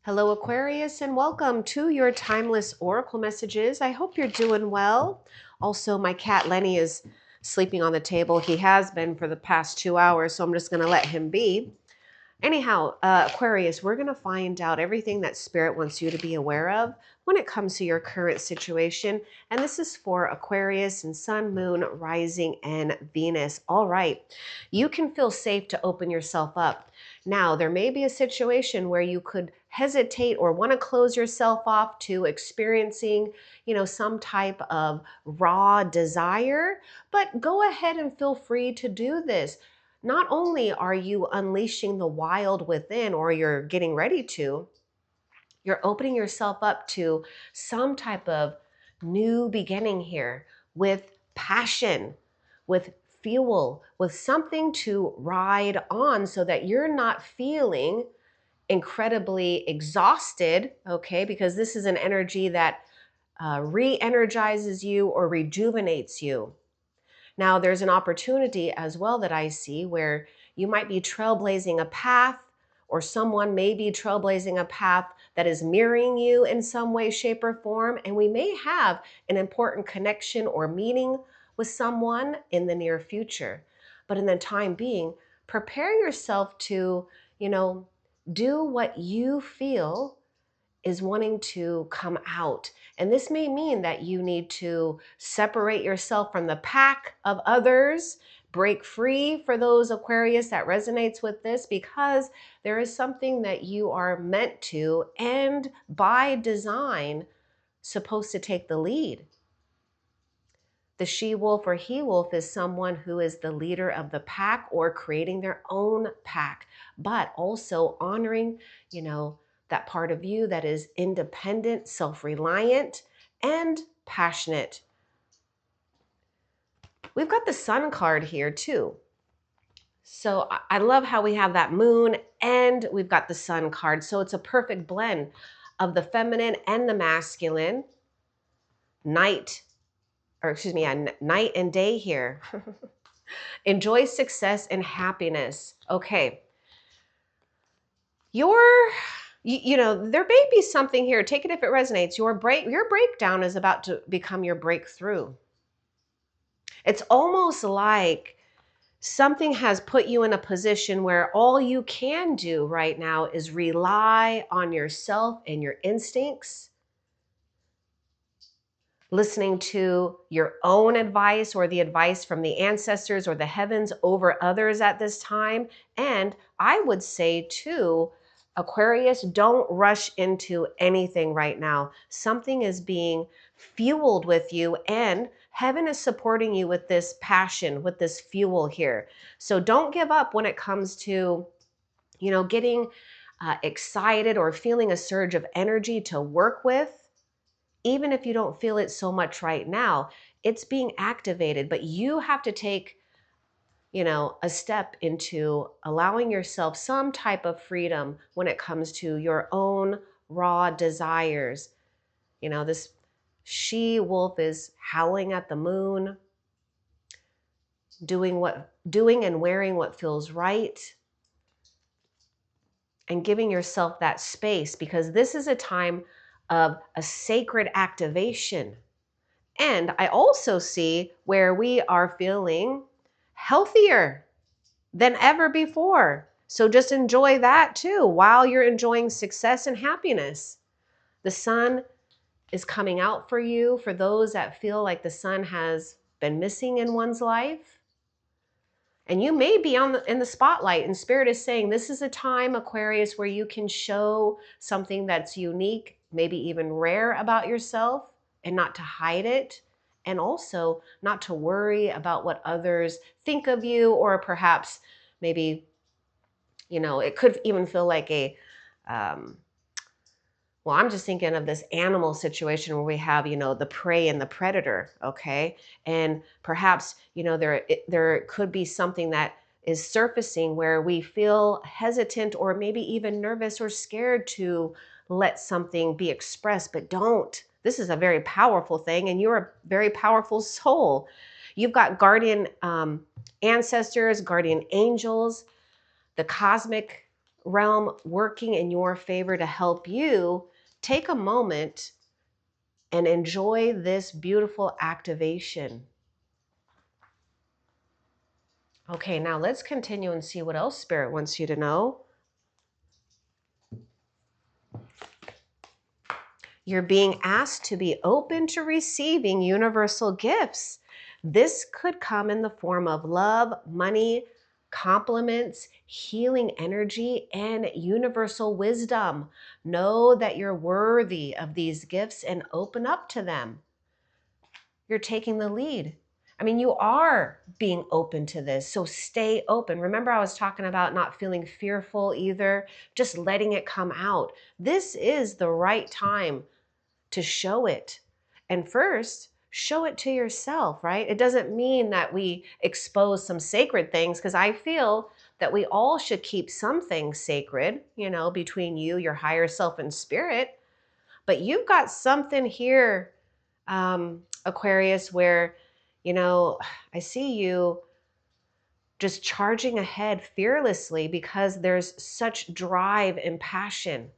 Hello, Aquarius, and welcome to your timeless oracle messages. I hope you're doing well. Also, my cat Lenny is sleeping on the table. He has been for the past 2 hours, so I'm just going to let him be. Anyhow, Aquarius, we're going to find out everything that Spirit wants you to be aware of when it comes to your current situation. And this is for Aquarius and Sun, Moon, Rising, and Venus. All right, you can feel safe to open yourself up. Now, there may be a situation where you could hesitate or want to close yourself off to experiencing, some type of raw desire, but go ahead and feel free to do this. Not only are you unleashing the wild within, or you're getting ready to, you're opening yourself up to some type of new beginning here with passion, with fuel, with something to ride on so that you're not feeling incredibly exhausted, okay? Because this is an energy that re-energizes you or rejuvenates you. Now, there's an opportunity as well that I see where you might be trailblazing a path, or someone may be trailblazing a path that is mirroring you in some way, shape, or form. And we may have an important connection or meeting with someone in the near future. But in the time being, prepare yourself to, do what you feel is wanting to come out. And this may mean that you need to separate yourself from the pack of others, break free for those Aquarius that resonates with this, because there is something that you are meant to, and by design, supposed to take the lead. The she-wolf or he-wolf is someone who is the leader of the pack or creating their own pack, but also honoring, that part of you that is independent, self-reliant, and passionate. We've got the Sun card here too. So I love how we have that moon and we've got the Sun card. So it's a perfect blend of the feminine and the masculine. Night and day here. Enjoy success and happiness. Okay. There may be something here. Take it if it resonates. Your breakdown is about to become your breakthrough. It's almost like something has put you in a position where all you can do right now is rely on yourself and your instincts, listening to your own advice or the advice from the ancestors or the heavens over others at this time. And I would say too, Aquarius, don't rush into anything right now. Something is being fueled with you, and heaven is supporting you with this passion, with this fuel here. So don't give up when it comes to, getting excited or feeling a surge of energy to work with. Even if you don't feel it so much right now, it's being activated, but you have to take, a step into allowing yourself some type of freedom when it comes to your own raw desires. This she-wolf is howling at the moon, doing and wearing what feels right, and giving yourself that space, because this is a time of a sacred activation. And I also see where we are feeling healthier than ever before. So just enjoy that too while you're enjoying success and happiness. The sun is coming out for you, for those that feel like the sun has been missing in one's life. And you may be in the spotlight, and Spirit is saying this is a time, Aquarius, where you can show something that's unique, maybe even rare about yourself, and not to hide it, and also not to worry about what others think of you, or perhaps maybe, it could even feel like I'm just thinking of this animal situation where we have, the prey and the predator, okay? And perhaps, there could be something that is surfacing where we feel hesitant or maybe even nervous or scared to let something be expressed, but don't. This is a very powerful thing, and you're a very powerful soul. You've got guardian ancestors, guardian angels, the cosmic realm working in your favor to help you, take a moment and enjoy this beautiful activation. Okay, now let's continue and see what else Spirit wants you to know. You're being asked to be open to receiving universal gifts. This could come in the form of love, money, compliments, healing energy, and universal wisdom. Know that you're worthy of these gifts and open up to them. You're taking the lead. I mean, you are being open to this, so stay open. Remember, I was talking about not feeling fearful either, just letting it come out. This is the right time to show it. And first, show it to yourself, right? It doesn't mean that we expose some sacred things, because I feel that we all should keep some things sacred, you know, between you, your higher self, and spirit. But you've got something here, Aquarius, where, you know, I see you just charging ahead fearlessly because there's such drive and passion.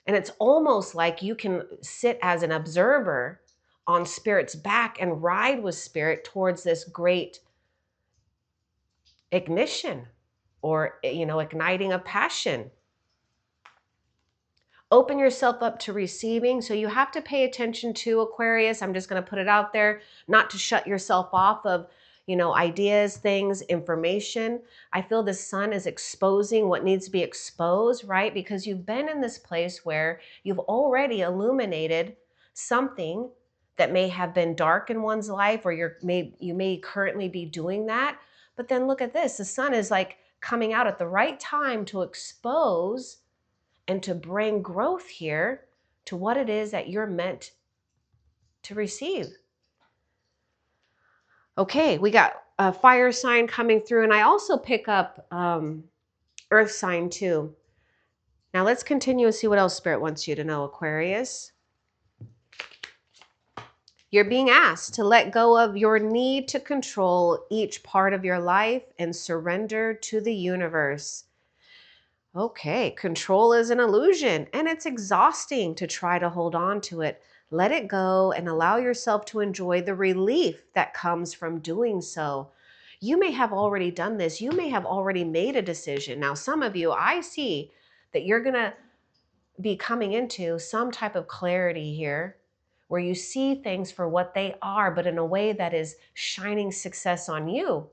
And it's almost like you can sit as an observer on Spirit's back and ride with Spirit towards this great ignition, or, you know, igniting of passion. Open yourself up to receiving. So you have to pay attention to, Aquarius, I'm just going to put it out there, not to shut yourself off of, you know, ideas, things, information. I feel the sun is exposing what needs to be exposed, right? Because you've been in this place where you've already illuminated something that may have been dark in one's life, or you may currently be doing that. But then look at this, the sun is like coming out at the right time to expose and to bring growth here to what it is that you're meant to receive. Okay, we got a fire sign coming through, and I also pick up earth sign too. Now let's continue and see what else Spirit wants you to know, Aquarius. You're being asked to let go of your need to control each part of your life and surrender to the universe. Okay, control is an illusion, and it's exhausting to try to hold on to it. Let it go and allow yourself to enjoy the relief that comes from doing so. You may have already done this. You may have already made a decision. Now, some of you, I see that you're going to be coming into some type of clarity here, where you see things for what they are, but in a way that is shining success on you.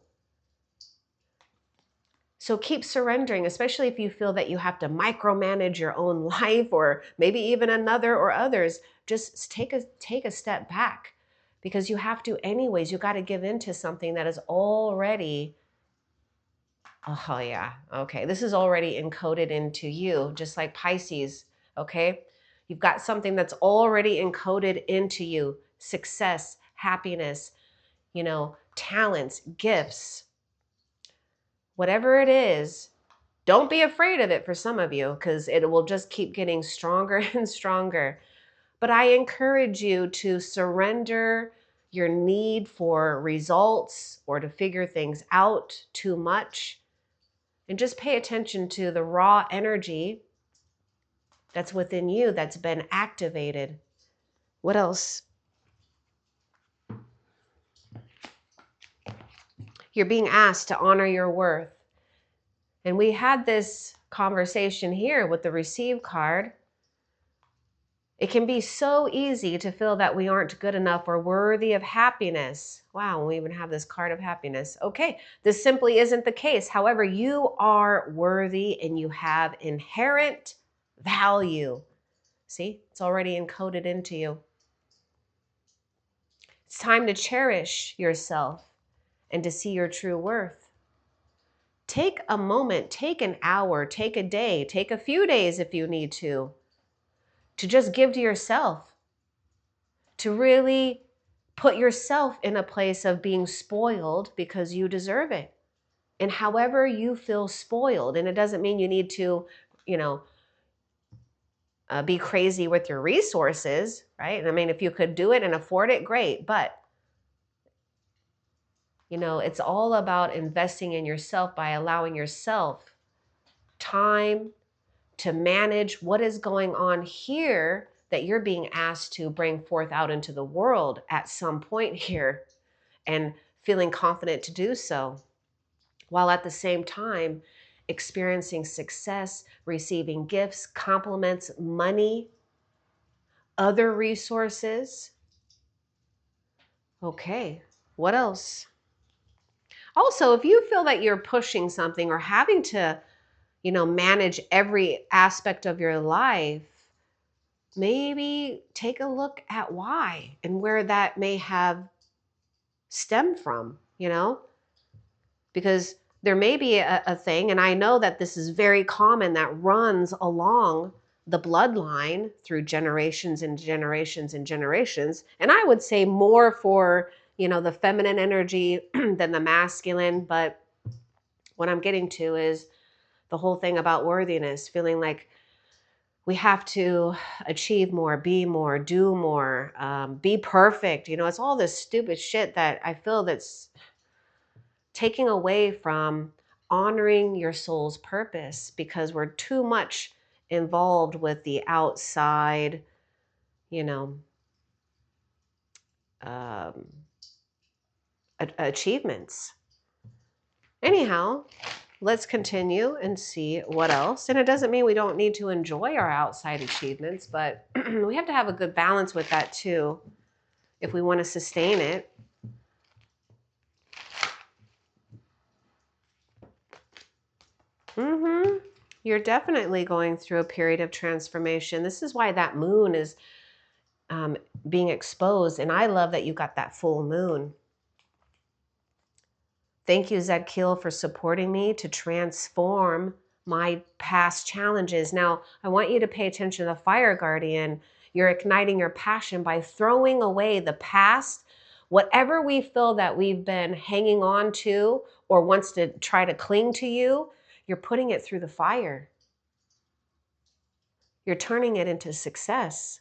So keep surrendering, especially if you feel that you have to micromanage your own life, or maybe even another or others. Just take a step back, because you have to anyways. You got to give in to something that is already, oh yeah, okay, this is already encoded into you, just like Pisces, okay? You've got something that's already encoded into you: success, happiness, you know, talents, gifts, whatever it is. Don't be afraid of it for some of you, because it will just keep getting stronger and stronger. But I encourage you to surrender your need for results or to figure things out too much, and just pay attention to the raw energy that's within you that's been activated. What else? You're being asked to honor your worth. And we had this conversation here with the receive card. It can be so easy to feel that we aren't good enough or worthy of happiness. Wow, we even have this card of happiness. Okay, this simply isn't the case. However, you are worthy and you have inherent value. See, it's already encoded into you. It's time to cherish yourself and to see your true worth. Take a moment, take an hour, take a day, take a few days if you need to just give to yourself, to really put yourself in a place of being spoiled because you deserve it. And however you feel spoiled, and it doesn't mean you need to, you know, be crazy with your resources, right? I mean, if you could do it and afford it, great. But, you know, it's all about investing in yourself by allowing yourself time to manage what is going on here that you're being asked to bring forth out into the world at some point here, and feeling confident to do so, while at the same time experiencing success, receiving gifts, compliments, money, other resources. Okay, what else? Also, if you feel that you're pushing something or having to, manage every aspect of your life, maybe take a look at why and where that may have stemmed from, because there may be a thing, and I know that this is very common, that runs along the bloodline through generations and generations and generations. And I would say more for, the feminine energy than the masculine. But what I'm getting to is the whole thing about worthiness, feeling like we have to achieve more, be more, do more, be perfect. It's all this stupid shit that I feel that's taking away from honoring your soul's purpose, because we're too much involved with the outside, you know, um, achievements. Anyhow, let's continue and see what else. And it doesn't mean we don't need to enjoy our outside achievements, but we have to have a good balance with that too, if we want to sustain it. You're definitely going through a period of transformation. This is why that moon is being exposed. And I love that you got that full moon. Thank you, Zadkiel, for supporting me to transform my past challenges. Now, I want you to pay attention to the Fire Guardian. You're igniting your passion by throwing away the past, whatever we feel that we've been hanging on to or wants to try to cling to you. You're putting it through the fire. You're turning it into success.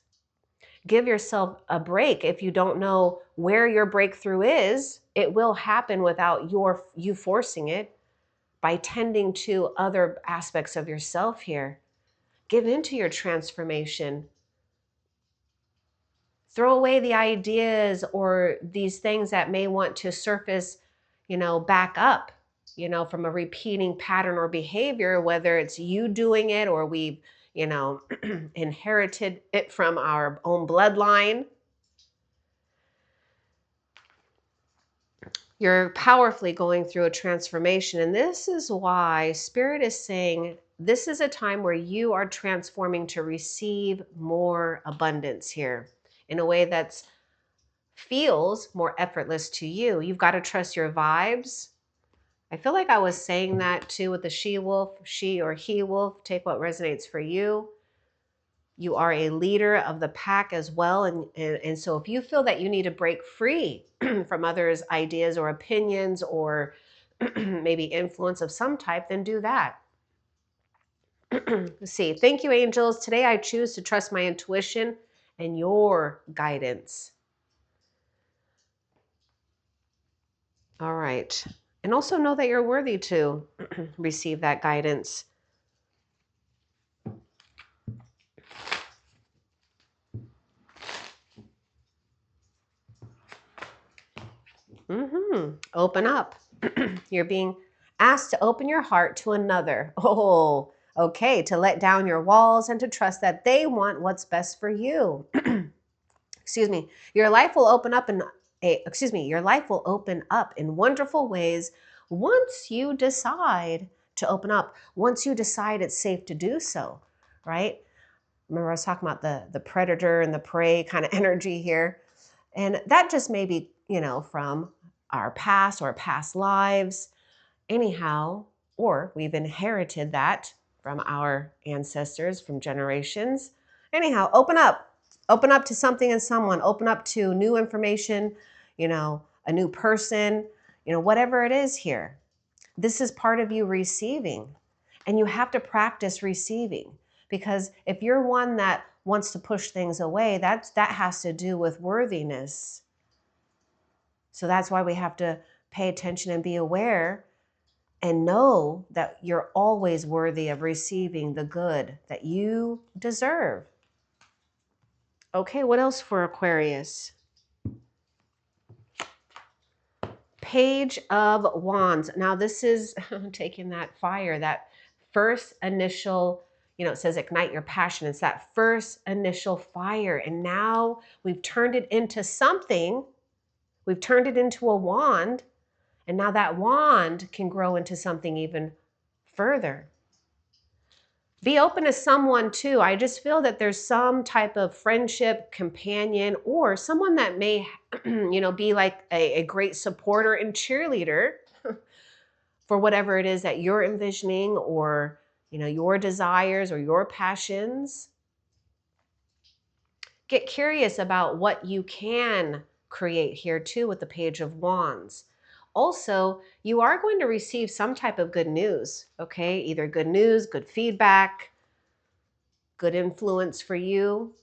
Give yourself a break. If you don't know where your breakthrough is, it will happen without you forcing it, by tending to other aspects of yourself here. Give into your transformation. Throw away the ideas or these things that may want to surface, back up, from a repeating pattern or behavior, whether it's you doing it or we've, inherited it from our own bloodline. You're powerfully going through a transformation. And this is why Spirit is saying this is a time where you are transforming to receive more abundance here in a way that feels more effortless to you. You've got to trust your vibes. I feel like I was saying that too with the she wolf, she or he wolf. Take what resonates for you. You are a leader of the pack as well. And so if you feel that you need to break free from others' ideas or opinions or maybe influence of some type, then do that. Let's see. Thank you, angels. Today I choose to trust my intuition and your guidance. All right. And also know that you're worthy to receive that guidance. Open up. You're being asked to open your heart to another. Oh, okay. To let down your walls and to trust that they want what's best for you. Excuse me. Your life will open up your life will open up in wonderful ways once you decide to open up, once you decide it's safe to do so, right? Remember I was talking about the predator and the prey kind of energy here. And that just may be, from our past or past lives. Anyhow, or we've inherited that from our ancestors, from generations. Anyhow, open up. Open up to something and someone. Open up to new information, a new person, whatever it is here. This is part of you receiving. And you have to practice receiving. Because if you're one that wants to push things away, that has to do with worthiness. So that's why we have to pay attention and be aware and know that you're always worthy of receiving the good that you deserve. Okay, what else for Aquarius? Page of Wands. Now this is taking that fire, that first initial, it says ignite your passion. It's that first initial fire. And now we've turned it into something. We've turned it into a wand. And now that wand can grow into something even further. Be open to someone too. I just feel that there's some type of friendship, companion, or someone that may, be like a great supporter and cheerleader for whatever it is that you're envisioning, or, your desires or your passions. Get curious about what you can create here too with the Page of Wands. Also, you are going to receive some type of good news, okay? Either good news, good feedback, good influence for you.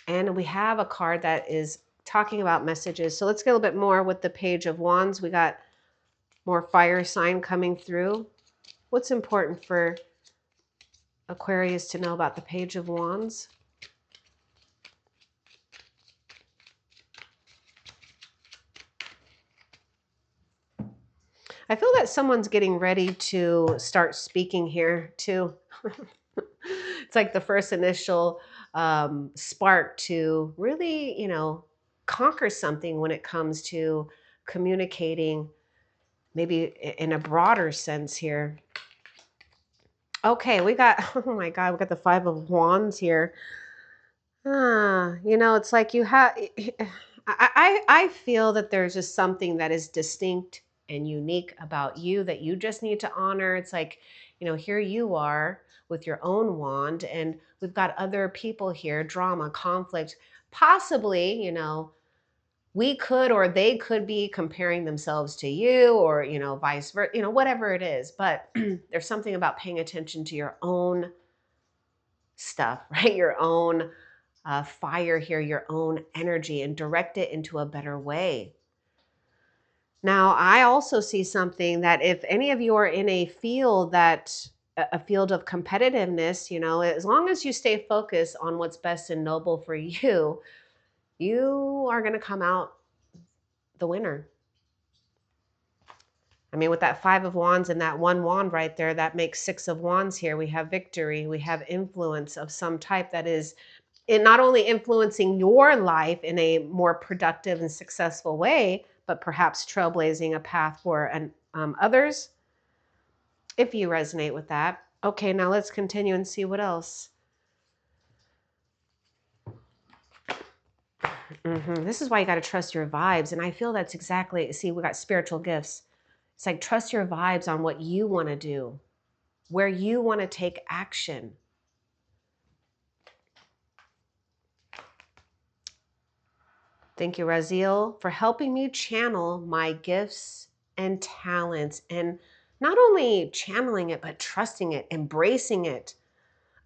And we have a card that is talking about messages. So let's get a little bit more with the Page of Wands. We got more fire sign coming through. What's important for Aquarius to know about the Page of Wands? I feel that someone's getting ready to start speaking here too. It's like the first initial spark to really, conquer something when it comes to communicating, maybe in a broader sense here. Okay, we got, oh my God, we got the Five of Wands here. It's like you have, I feel that there's just something that is distinct and unique about you that you just need to honor. It's like, here you are with your own wand, and we've got other people here, drama, conflict, possibly, we could or they could be comparing themselves to you, or, vice versa, whatever it is. But there's something about paying attention to your own stuff, right? Your own fire here, your own energy, and direct it into a better way. Now, I also see something that if any of you are in a field a field of competitiveness, as long as you stay focused on what's best and noble for you, you are going to come out the winner. I mean, with that Five of Wands and that one wand right there, that makes Six of Wands here. We have victory. We have influence of some type that is not only influencing your life in a more productive and successful way, but perhaps trailblazing a path for others, if you resonate with that. Okay, now let's continue and see what else. This is why you got to trust your vibes. And I feel that's exactly, see, we got spiritual gifts. It's like, trust your vibes on what you want to do, where you want to take action. Thank you, Raziel, for helping me channel my gifts and talents, and not only channeling it, but trusting it, embracing it,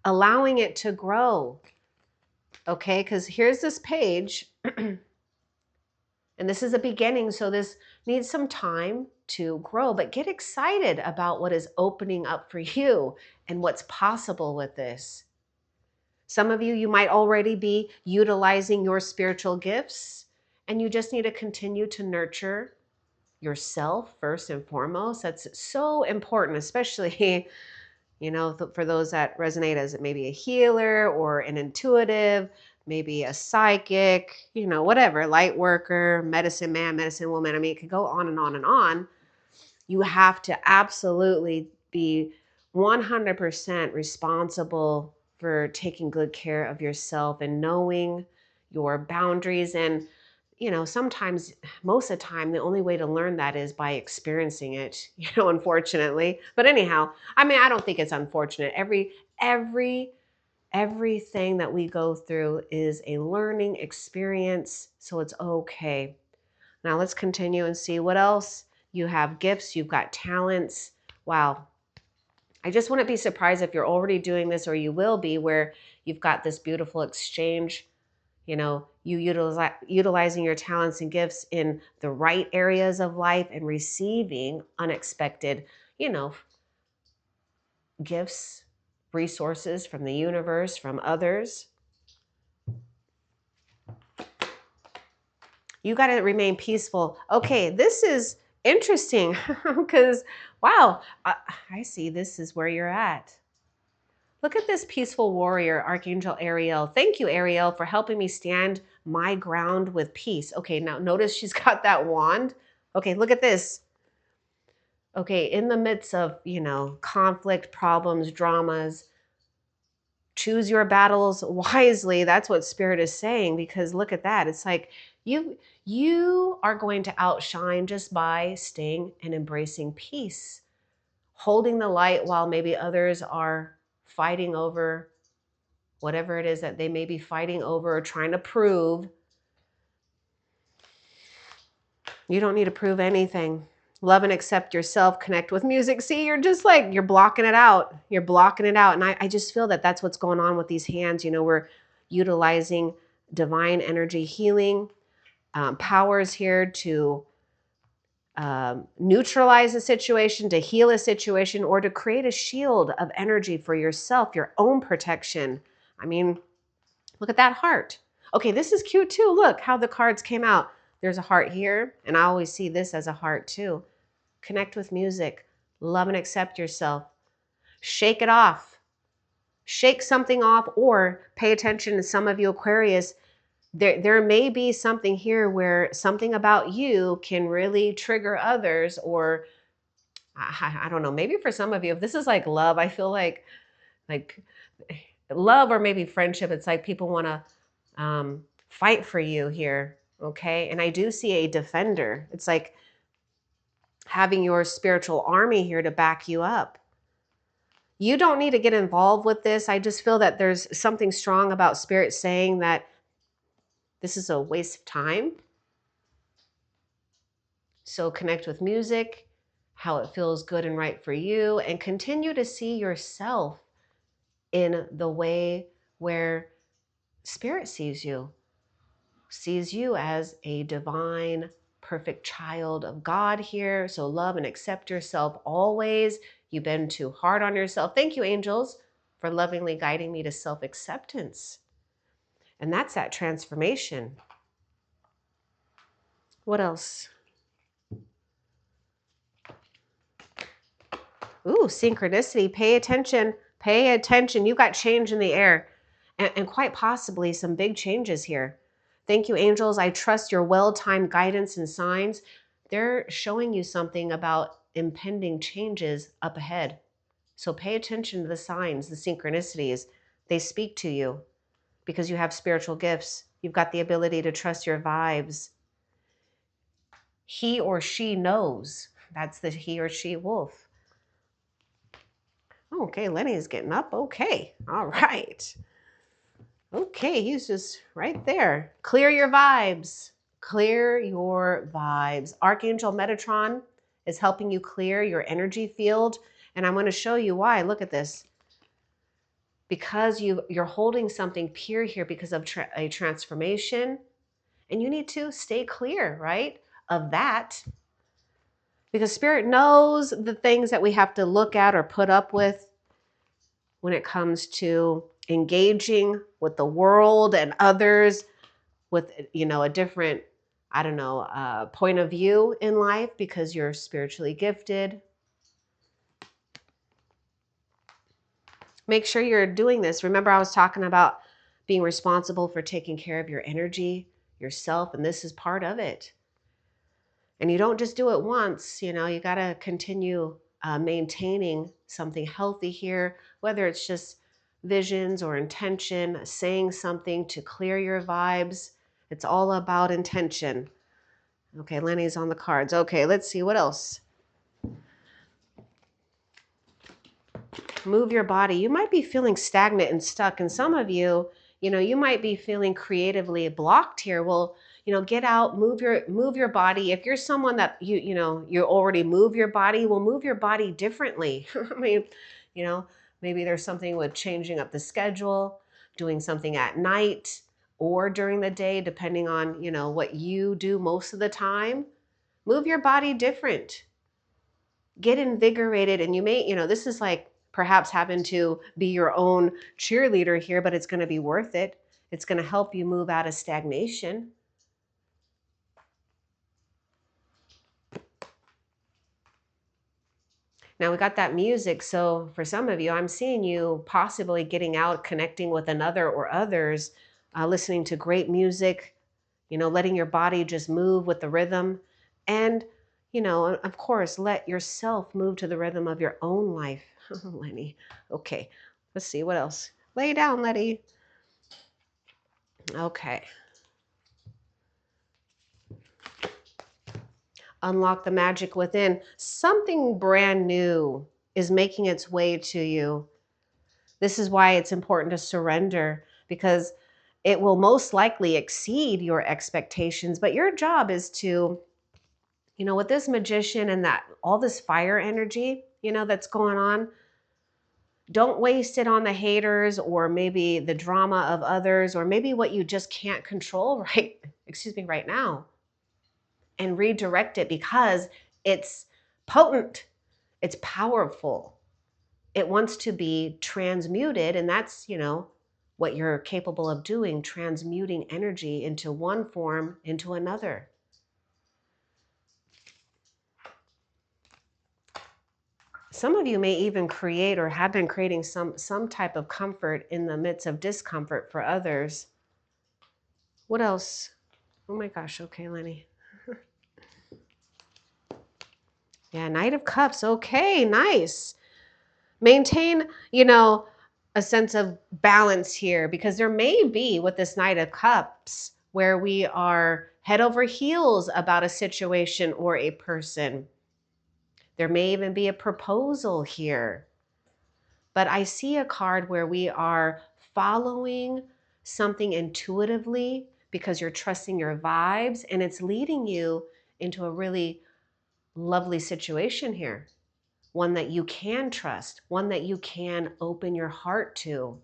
allowing it to grow. Okay, because here's this page, and this is a beginning, so this needs some time to grow, but get excited about what is opening up for you and what's possible with this. Some of you might already be utilizing your spiritual gifts, and you just need to continue to nurture yourself first and foremost. That's so important, especially, for those that resonate as maybe a healer or an intuitive, maybe a psychic, whatever, light worker, medicine man, medicine woman. I mean, it could go on and on and on. You have to absolutely be 100% responsible for taking good care of yourself and knowing your boundaries. And, sometimes, most of the time, the only way to learn that is by experiencing it, unfortunately. But anyhow, I mean, I don't think it's unfortunate. Everything that we go through is a learning experience, so it's okay. Now let's continue and see what else. You have gifts, you've got talents. Wow. I just wouldn't be surprised if you're already doing this, or you will be, where you've got this beautiful exchange, you utilizing your talents and gifts in the right areas of life and receiving unexpected, gifts, resources from the universe, from others. You got to remain peaceful. Okay, this is interesting because, wow, I see this is where you're at. Look at this peaceful warrior, Archangel Ariel. Thank you, Ariel, for helping me stand my ground with peace. Okay, now notice she's got that wand. Okay, look at this. Okay, in the midst of, conflict, problems, dramas, choose your battles wisely. That's what Spirit is saying, because look at that. It's like you are going to outshine just by staying and embracing peace, holding the light while maybe others are fighting over whatever it is that they may be fighting over or trying to prove. You don't need to prove anything. Love and accept yourself, connect with music. See, you're just like, you're blocking it out. You're blocking it out. And I just feel that that's what's going on with these hands. We're utilizing divine energy healing powers here to neutralize a situation, to heal a situation, or to create a shield of energy for yourself, your own protection. I mean, look at that heart. Okay, this is cute too. Look how the cards came out. There's a heart here, and I always see this as a heart too. Connect with music. Love and accept yourself. Shake it off. Shake something off, or pay attention to some of you Aquarius. There may be something here where something about you can really trigger others, or I don't know, maybe for some of you, if this is like love, I feel like love or maybe friendship, it's like people want to fight for you here, okay? And I do see a defender. It's like having your spiritual army here to back you up. You don't need to get involved with this. I just feel that there's something strong about Spirit saying that this is a waste of time. So connect with music, how it feels good and right for you, and continue to see yourself in the way where Spirit sees you as a divine, perfect child of God here. So love and accept yourself always. You've been too hard on yourself. Thank you, angels, for lovingly guiding me to self-acceptance. And that's that transformation. What else? Ooh, synchronicity. Pay attention. Pay attention. You got change in the air, and quite possibly some big changes here. Thank you, angels. I trust your well-timed guidance and signs. They're showing you something about impending changes up ahead. So pay attention to the signs, the synchronicities. They speak to you because you have spiritual gifts. You've got the ability to trust your vibes. He or she knows. That's the he or she wolf. Okay, Lenny is getting up. Okay, all right. Okay, he's just right there. Clear your vibes. Clear your vibes. Archangel Metatron is helping you clear your energy field. And I'm going to show you why. Look at this. Because you're holding something pure here because of a transformation. And you need to stay clear, right, of that. Because Spirit knows the things that we have to look at or put up with when it comes to engaging with the world and others with, a different, point of view in life because you're spiritually gifted. Make sure you're doing this. Remember, I was talking about being responsible for taking care of your energy, yourself, and this is part of it. And you don't just do it once, you got to continue maintaining something healthy here, whether it's just visions or intention, saying something to clear your vibes. It's all about intention. Okay, Lenny's on the cards. Okay, let's see what else. Move your body. You might be feeling stagnant and stuck. And some of you, you might be feeling creatively blocked here. Well, get out, move your body. If you're someone that you already move your body, well, move your body differently. I mean, maybe there's something with changing up the schedule, doing something at night, or during the day, depending on, what you do most of the time. Move your body different. Get invigorated. And you may, this is like perhaps having to be your own cheerleader here, but it's going to be worth it. It's going to help you move out of stagnation. Now we got that music. So for some of you, I'm seeing you possibly getting out, connecting with another or others, listening to great music, letting your body just move with the rhythm. And, of course, let yourself move to the rhythm of your own life. Lenny. Okay, let's see what else. Lay down, Letty. Okay. Unlock the magic within. Something brand new is making its way to you. This is why it's important to surrender, because it will most likely exceed your expectations. But your job is to, with this magician and that all this fire energy, that's going on, don't waste it on the haters or maybe the drama of others or maybe what you just can't control right now. And redirect it, because it's potent, it's powerful. It wants to be transmuted, and that's, what you're capable of doing, transmuting energy into one form into another. Some of you may even create or have been creating some type of comfort in the midst of discomfort for others. What else? Oh my gosh, okay, Lenny. Yeah, Knight of Cups. Okay, nice. Maintain, a sense of balance here, because there may be with this Knight of Cups where we are head over heels about a situation or a person. There may even be a proposal here. But I see a card where we are following something intuitively because you're trusting your vibes, and it's leading you into a really lovely situation here. One that you can trust, one that you can open your heart to.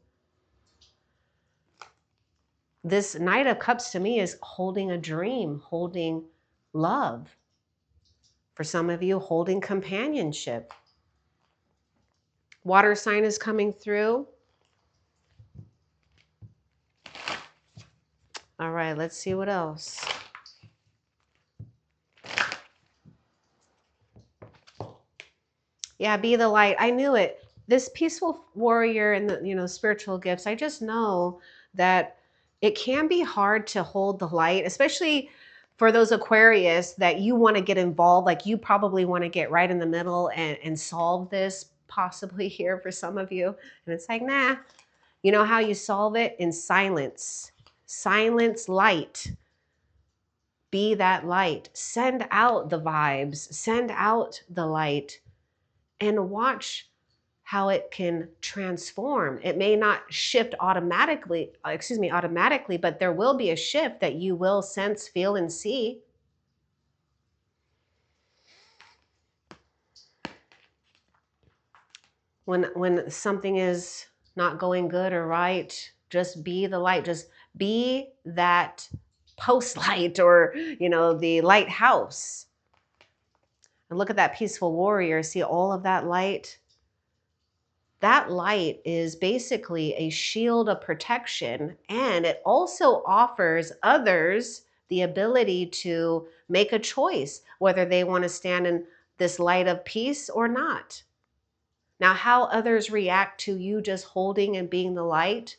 This Knight of Cups to me is holding a dream, holding love. For some of you, holding companionship. Water sign is coming through. All right, let's see what else. Yeah, be the light. I knew it. This peaceful warrior and the spiritual gifts, I just know that it can be hard to hold the light, especially for those Aquarius that you want to get involved. Like you probably want to get right in the middle and solve this possibly here for some of you. And it's like, nah. You know how you solve it? In silence. Silence, light. Be that light. Send out the vibes. Send out the light. And watch how it can transform. It may not shift automatically, but there will be a shift that you will sense, feel, and see. When something is not going good or right, just be the light. Just be that post light or, the lighthouse. And look at that peaceful warrior. See all of that light? That light is basically a shield of protection, and it also offers others the ability to make a choice whether they want to stand in this light of peace or not. Now, how others react to you just holding and being the light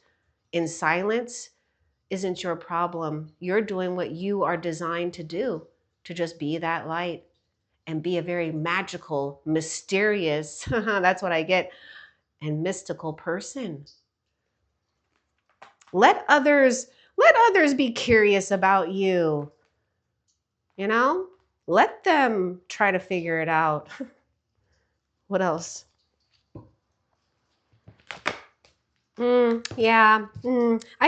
in silence isn't your problem. You're doing what you are designed to do, to just be that light and be a very magical, mysterious, that's what I get, and mystical person. Let others be curious about you. Let them try to figure it out. What else? I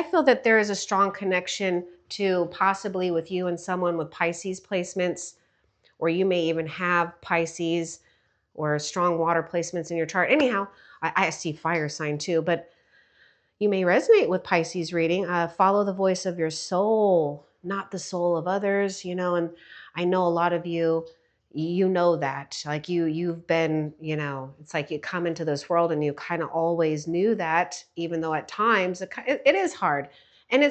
feel that there is a strong connection to possibly with you and someone with Pisces placements, or you may even have Pisces or strong water placements in your chart. Anyhow, I see fire sign too, but You may resonate with Pisces reading. Follow the voice of your soul, not the soul of others, and I know a lot of you, know that. Like you've been, it's like you come into this world and you kind of always knew that, even though at times it is hard. And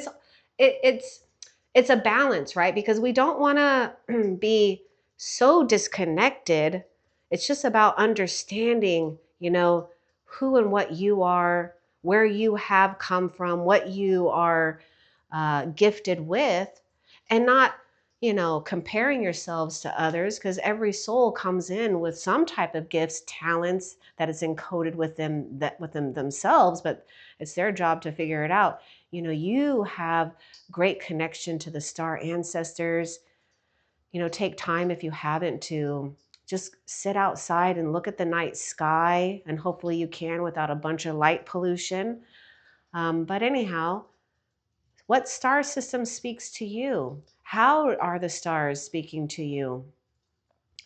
it's a balance, right? Because we don't want to be so disconnected. It's just about understanding, who and what you are, where you have come from, what you are gifted with, and not, comparing yourselves to others, because every soul comes in with some type of gifts, talents that is encoded within themselves, but it's their job to figure it out. You have great connection to the star ancestors. Take time, if you haven't, to just sit outside and look at the night sky, and hopefully you can without a bunch of light pollution. But anyhow, what star system speaks to you? How are the stars speaking to you?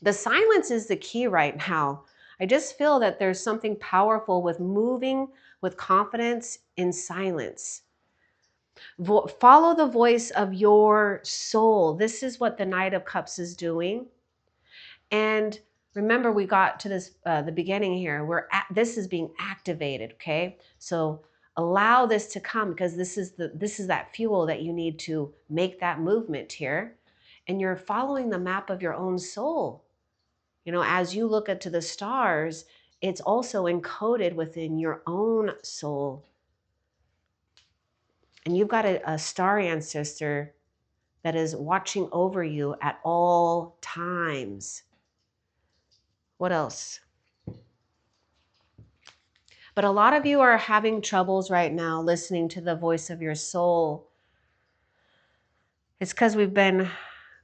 The silence is the key right now. I just feel that there's something powerful with moving with confidence in silence. Follow the voice of your soul. This is what the Knight of Cups is doing. And remember, we got to this the beginning here. This is being activated. Okay, so allow this to come, because this is that fuel that you need to make that movement here. And you're following the map of your own soul. As you look into the stars, it's also encoded within your own soul. And you've got a star ancestor that is watching over you at all times. What else? But a lot of you are having troubles right now listening to the voice of your soul. It's because we've been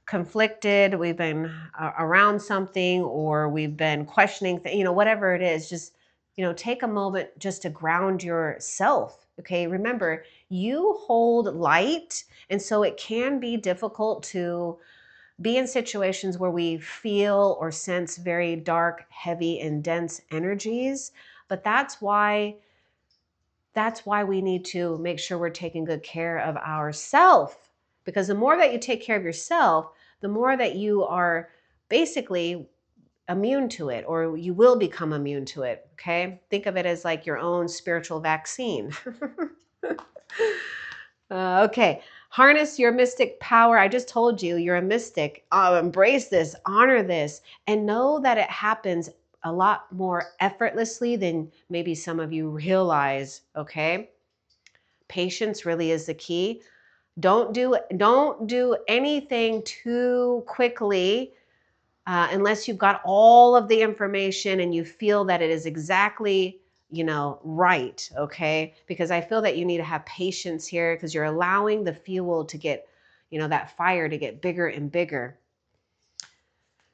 conflicted, we've been around something, or we've been questioning, whatever it is. Just, take a moment just to ground yourself. Okay, remember, you hold light, and so it can be difficult to be in situations where we feel or sense very dark, heavy, and dense energies. But that's why we need to make sure we're taking good care of ourselves. Because the more that you take care of yourself, the more that you are basically immune to it, or you will become immune to it. Okay? Think of it as like your own spiritual vaccine. Okay. Harness your mystic power. I just told you, you're a mystic. Embrace this, honor this, and know that it happens a lot more effortlessly than maybe some of you realize. Okay? Patience really is the key. Don't do anything too quickly unless you've got all of the information and you feel that it is exactly, right. Okay, because I feel that you need to have patience here, because you're allowing the fuel to get, that fire to get bigger and bigger.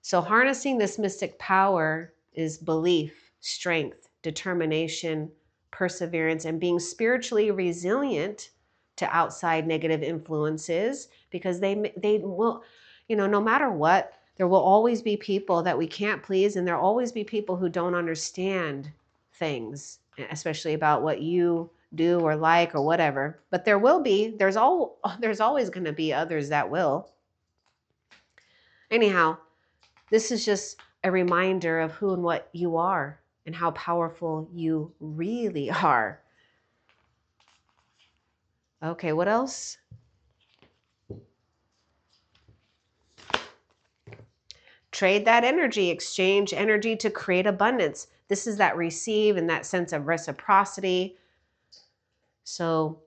So harnessing this mystic power is belief, strength, determination, perseverance, and being spiritually resilient to outside negative influences, because they will, no matter what, there will always be people that we can't please, and there'll always be people who don't understand things, especially about what you do or like or whatever. But there's always going to be others that will. Anyhow, this is just a reminder of who and what you are and how powerful you really are. Okay, what else? Trade that energy, exchange energy to create abundance. This is that receive and that sense of reciprocity. So,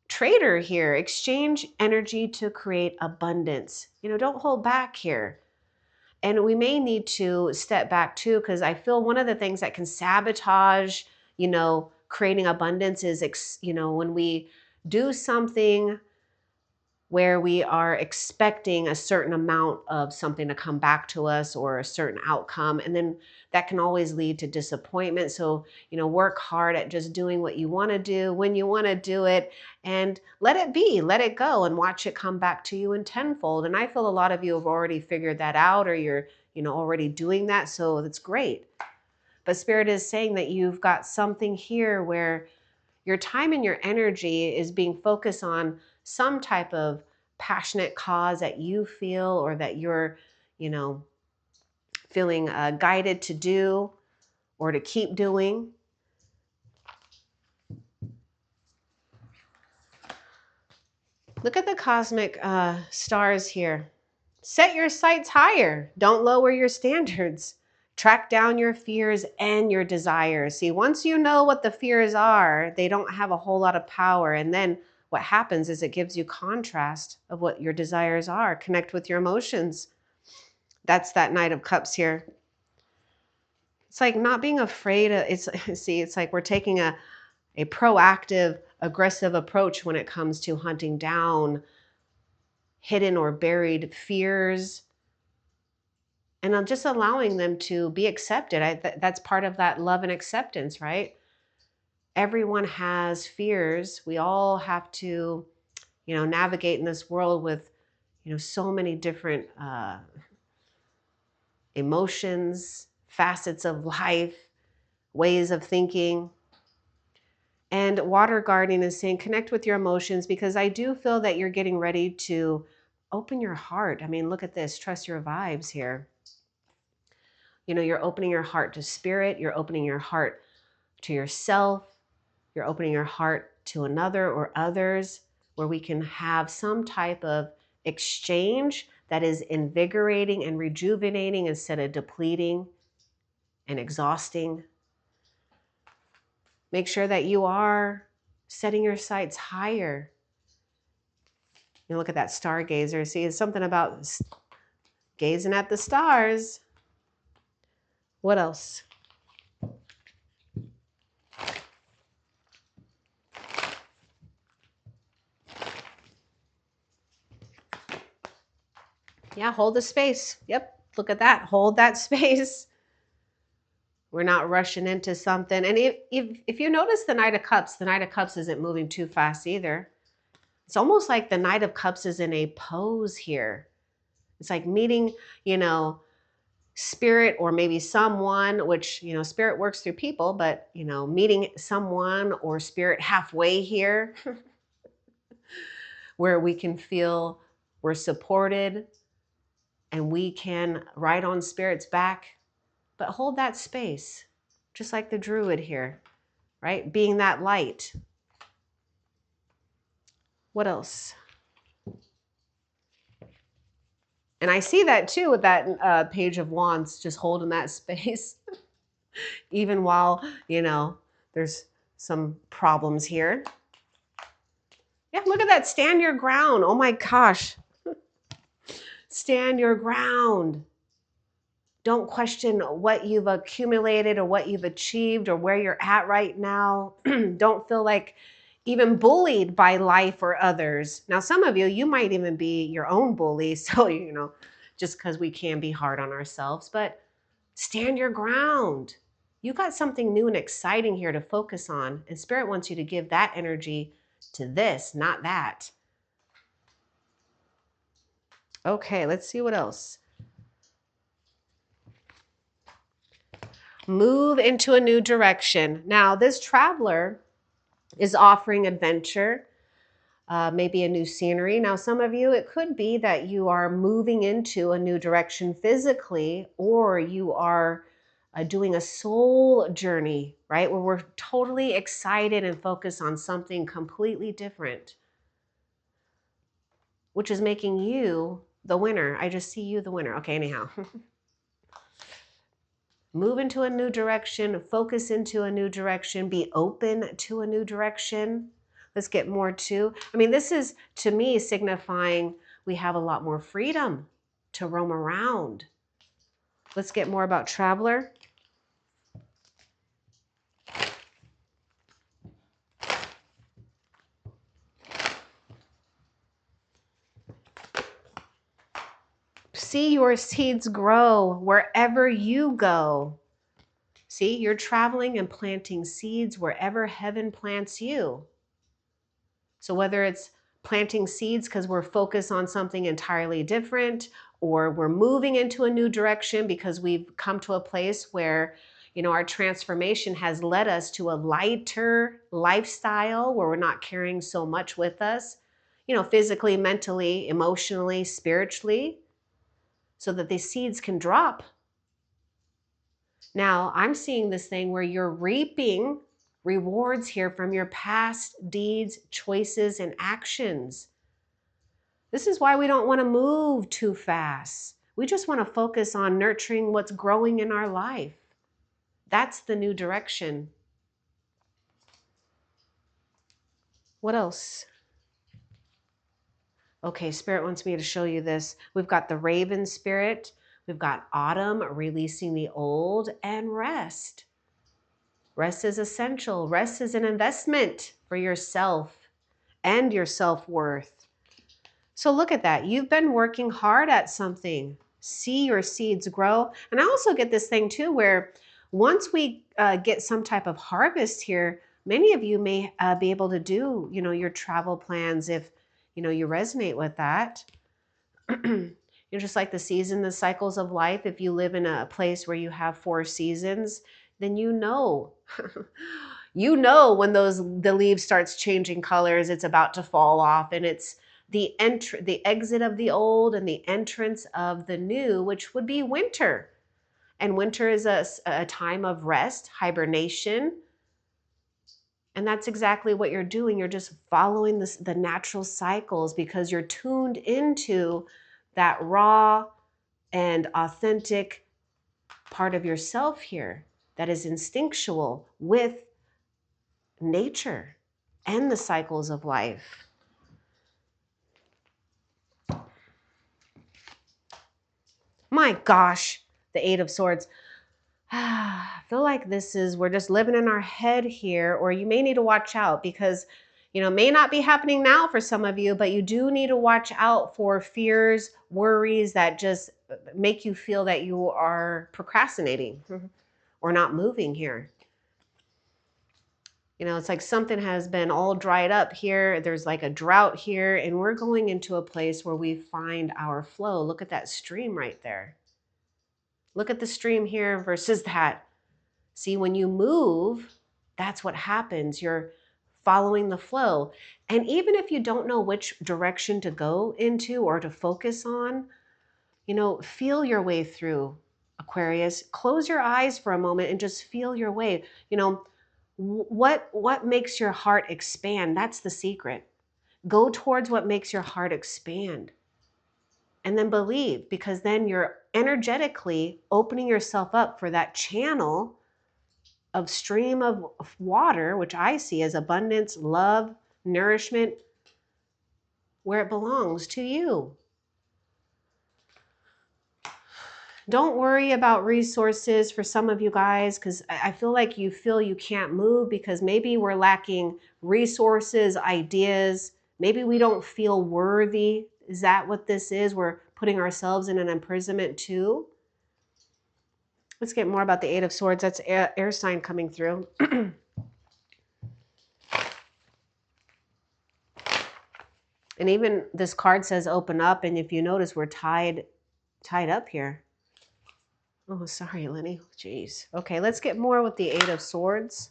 trader here, exchange energy to create abundance. Don't hold back here. And we may need to step back too, because I feel one of the things that can sabotage, creating abundance is, when we do something where we are expecting a certain amount of something to come back to us, or a certain outcome. And then that can always lead to disappointment. So, work hard at just doing what you want to do when you want to do it, and let it be, let it go, and watch it come back to you in tenfold. And I feel a lot of you have already figured that out, or you're, already doing that. So that's great. But Spirit is saying that you've got something here where Your time and your energy is being focused on some type of passionate cause that you feel or that you're, you know, feeling guided to do or to keep doing. Look at the cosmic stars here. Set your sights higher. Don't lower your standards. Track down your fears and your desires. See, once you know what the fears are, they don't have a whole lot of power. And then what happens is it gives you contrast of what your desires are. Connect with your emotions. That's that Knight of Cups here. It's like not being afraid of, it's like we're taking a proactive, aggressive approach when it comes to hunting down hidden or buried fears, and I'm just allowing them to be accepted. That's part of that love and acceptance, right? Everyone has fears. We all have to, navigate in this world with, so many different emotions, facets of life, ways of thinking. And water guarding is saying connect with your emotions, because I do feel that you're getting ready to open your heart. I mean, look at this. Trust your vibes here. You're opening your heart to spirit. You're opening your heart to yourself. You're opening your heart to another or others, where we can have some type of exchange that is invigorating and rejuvenating instead of depleting and exhausting. Make sure that you are setting your sights higher. Look at that stargazer. See, it's something about gazing at the stars. What else? Yeah, hold the space. Yep, look at that. Hold that space. We're not rushing into something. And if you notice the Knight of Cups isn't moving too fast either. It's almost like the Knight of Cups is in a pose here. It's like meeting, spirit, or maybe someone, which, spirit works through people, but, meeting someone or spirit halfway here where we can feel we're supported and we can ride on spirit's back, but hold that space, just like the Druid here, right? Being that light. What else? And I see that too with that Page of Wands, just holding that space, even while, there's some problems here. Yeah, look at that. Stand your ground. Oh my gosh. Stand your ground. Don't question what you've accumulated or what you've achieved or where you're at right now. Don't feel like even bullied by life or others. Now, some of you might even be your own bully. So, just because we can be hard on ourselves, but stand your ground. You got something new and exciting here to focus on. And Spirit wants you to give that energy to this, not that. Okay, let's see what else. Move into a new direction. Now, this traveler is offering adventure, maybe a new scenery. Now, some of you, it could be that you are moving into a new direction physically, or you are doing a soul journey, right? Where we're totally excited and focused on something completely different, which is making you the winner. I just see you the winner. Okay, anyhow. Move into a new direction, focus into a new direction, be open to a new direction. Let's get more to, this is, to me, signifying we have a lot more freedom to roam around. Let's get more about Traveler. See your seeds grow wherever you go. See, you're traveling and planting seeds wherever heaven plants you. So whether it's planting seeds because we're focused on something entirely different, or we're moving into a new direction because we've come to a place where, You know, our transformation has led us to a lighter lifestyle where we're not carrying so much with us, you know, physically, mentally, emotionally, spiritually, so that the seeds can drop. Now, I'm seeing this thing where you're reaping rewards here from your past deeds, choices, and actions. This is why we don't want to move too fast. We just want to focus on nurturing what's growing in our life. That's the new direction. What else? Okay, Spirit wants me to show you this. We've got the Raven Spirit. We've got Autumn, releasing the old, and rest. Rest is essential. Rest is an investment for yourself and your self-worth. So look at that. You've been working hard at something. See your seeds grow. And I also get this thing too, where once we get some type of harvest here, many of you may be able to do, you know, your travel plans if, you know, you resonate with that. You're just like the season, the cycles of life. If you live in a place where you have 4 seasons, then you know, you know when the leaves starts changing colors, it's about to fall off, and it's the exit of the old and the entrance of the new, which would be winter. And winter is a time of rest, hibernation. And that's exactly what you're doing. You're just following the natural cycles because you're tuned into that raw and authentic part of yourself here that is instinctual with nature and the cycles of life. My gosh, the 8 of Swords. I feel like we're just living in our head here, or you may need to watch out because, you know, it may not be happening now for some of you, but you do need to watch out for fears, worries that just make you feel that you are procrastinating or not moving here. You know, it's like something has been all dried up here. There's like a drought here, and we're going into a place where we find our flow. Look at that stream right there. Look at the stream here versus that. See, when you move, that's what happens. You're following the flow. And even if you don't know which direction to go into or to focus on, you know, feel your way through, Aquarius. Close your eyes for a moment and just feel your way. You know, what makes your heart expand? That's the secret. Go towards what makes your heart expand. And then believe, because then you're energetically opening yourself up for that channel of stream of water, which I see as abundance, love, nourishment, where it belongs to you. Don't worry about resources for some of you guys, because I feel like you feel you can't move because maybe we're lacking resources, ideas. Maybe we don't feel worthy. Is that what this is? We're putting ourselves in an imprisonment too. Let's get more about the 8 of Swords. That's air sign coming through. And even this card says open up. And if you notice, we're tied up here. Oh, sorry, Lenny. Jeez. Okay, let's get more with the 8 of Swords.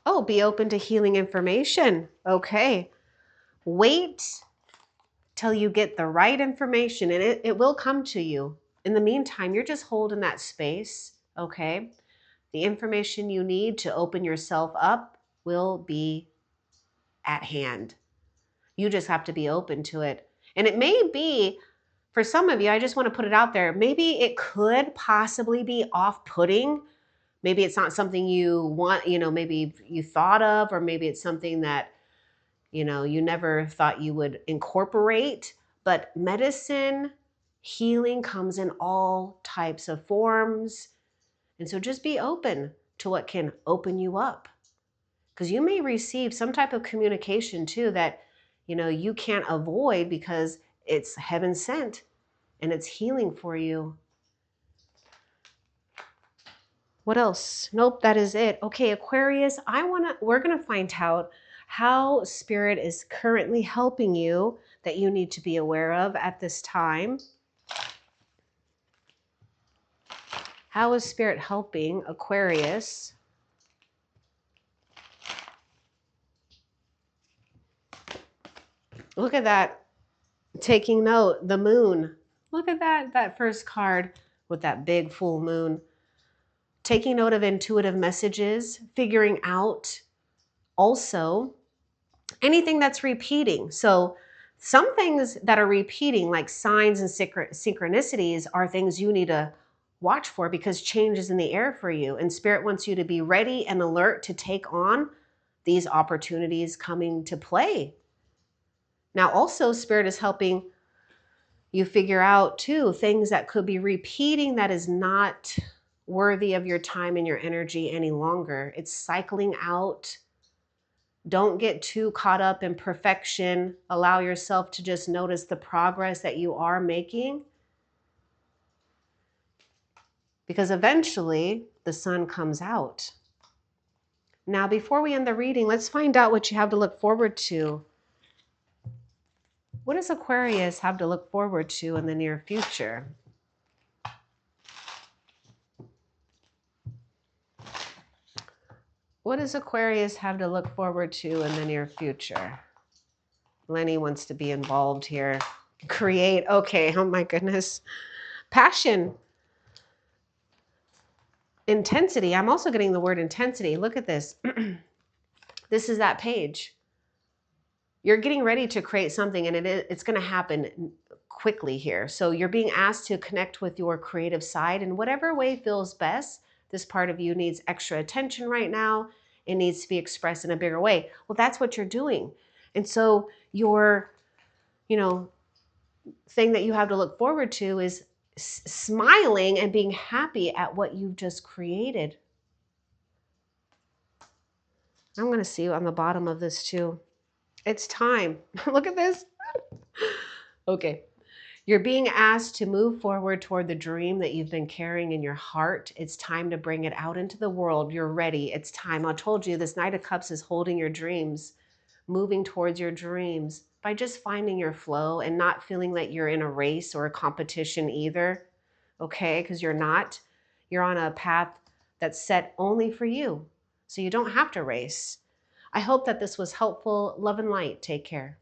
Oh, be open to healing information. Okay. Wait till you get the right information, and it will come to you. In the meantime, you're just holding that space, okay? The information you need to open yourself up will be at hand. You just have to be open to it. And it may be, for some of you, I just want to put it out there, maybe it could possibly be off-putting. Maybe it's not something you want, you know, maybe you thought of, or maybe it's something that, you know, you never thought you would incorporate. But medicine, healing comes in all types of forms. And so just be open to what can open you up. Because you may receive some type of communication too that, you know, you can't avoid because it's heaven sent and it's healing for you. What else? Nope, that is it. Okay, Aquarius, we're gonna find out how Spirit is currently helping you that you need to be aware of at this time. How is Spirit helping Aquarius look at that, taking note, the moon. Look at that first card with that big full moon. Taking note of intuitive messages, figuring out also anything that's repeating. So some things that are repeating, like signs and synchronicities, are things you need to watch for because change is in the air for you. And Spirit wants you to be ready and alert to take on these opportunities coming to play. Now, also, Spirit is helping you figure out, too, things that could be repeating that is not worthy of your time and your energy any longer. It's cycling out. Don't get too caught up in perfection. Allow yourself to just notice the progress that you are making. Because eventually the sun comes out. Now, before we end the reading, let's find out what you have to look forward to. What does Aquarius have to look forward to in the near future? What does Aquarius have to look forward to in the near future? Lenny wants to be involved here. Create. Okay. Oh my goodness. Passion. Intensity. I'm also getting the word intensity. Look at this. This is that page. You're getting ready to create something, and it's going to happen quickly here. So you're being asked to connect with your creative side in whatever way feels best. This part of you needs extra attention right now. It needs to be expressed in a bigger way. Well, that's what you're doing. And so your, thing that you have to look forward to is smiling and being happy at what you've just created. I'm going to see on the bottom of this too. It's time. Look at this. Okay. You're being asked to move forward toward the dream that you've been carrying in your heart. It's time to bring it out into the world. You're ready. It's time. I told you this Knight of Cups is holding your dreams, moving towards your dreams by just finding your flow and not feeling that you're in a race or a competition either. Okay? Because you're not. You're on a path that's set only for you. So you don't have to race. I hope that this was helpful. Love and light. Take care.